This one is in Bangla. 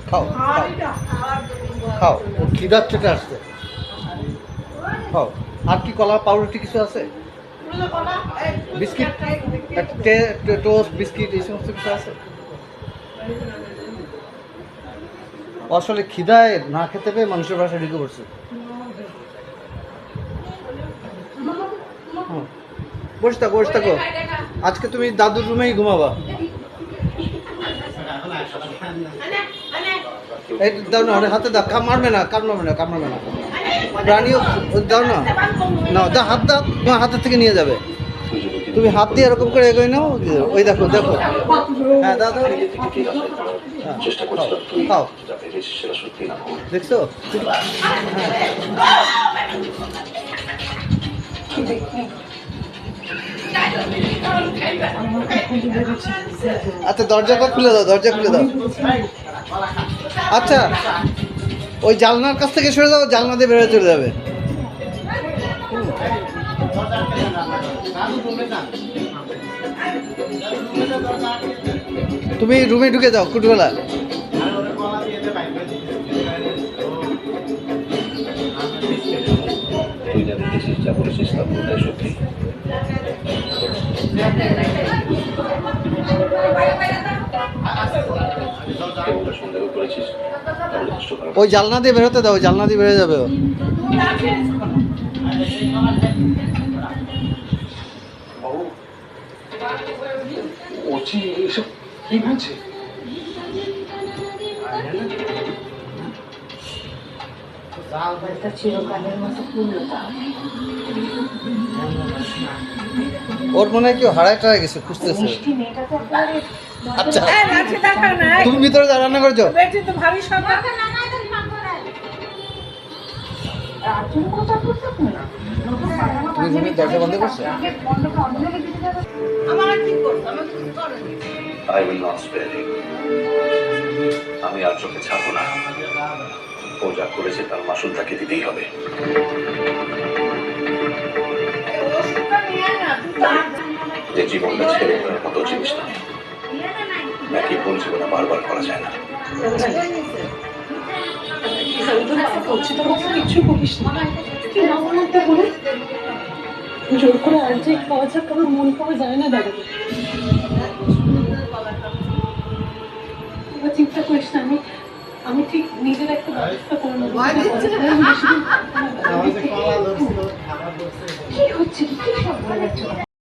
খাও খাও, খিদার চোটে আসছে। খাও। আর কি কলা পাউরুটি কিছু আছে? বিস্কিট, টোস্ট বিস্কিট এই সমস্ত কিছু আছে? আসলে খিদায় না খেতে পেয়ে মানুষের বাসায় ঢুকে পড়ছে। বসে থাকো বসে থাকো, আজকে তুমি দাদুর রুমেই ঘুমাবা। এই দাও না, হাতে দাও, মারবে না, কামড়াবে না, কামড়াবে না। প্রাণীও দাও না, না দাও, হাত দাও, তোমার হাতের থেকে নিয়ে যাবে। তুমি হাত দিয়ে এরকম করে এগোয় নাও, ওই দেখো দেখো। হ্যাঁ দাও দাও, খাও, দেখছো? আচ্ছা দরজাটা খুলে দাও, দরজা খুলে দাও। আচ্ছা ওই জানলার কাছ থেকে সরে যাও, জানলা দিয়ে বেরোয় চলে যাবে। তুমি রুমে ঢুকে যাও কুটবেলা। তুই যা দেখেছিস, যা বলেছিস তা পুরোটাই সত্যি। ওই জানলা দিয়ে বেরোতে দাও, জানলা দিয়ে বেরোয় যাবে। কি বলছে? ওর মনে হয় কেউ হারায় টারায় গেছে, খুঁজতেছে। আচ্ছা তুমি ভিতরে যা, রান্না করছো। তুমি রুমের দরজা বন্ধ করছো? আমি আর চোখে ছাড়বো না। ও যা করেছে তার মাসুল তাকে দিতেই হবে। যে জীবনটা ছেড়ে দেওয়ার মতো জিনিস না, নাকি ভুল জীবনে বারবার করা যায় না। কিছু করিস না, কি না বলতে বলে জোর করে আর যে খাওয়া যাক, আমার মন পাওয়া যায় না দাদা। চিন্তা করিস না, আমি ঠিক নিজের একটা ব্যবস্থা করে নেবো। কি হচ্ছে? কি সব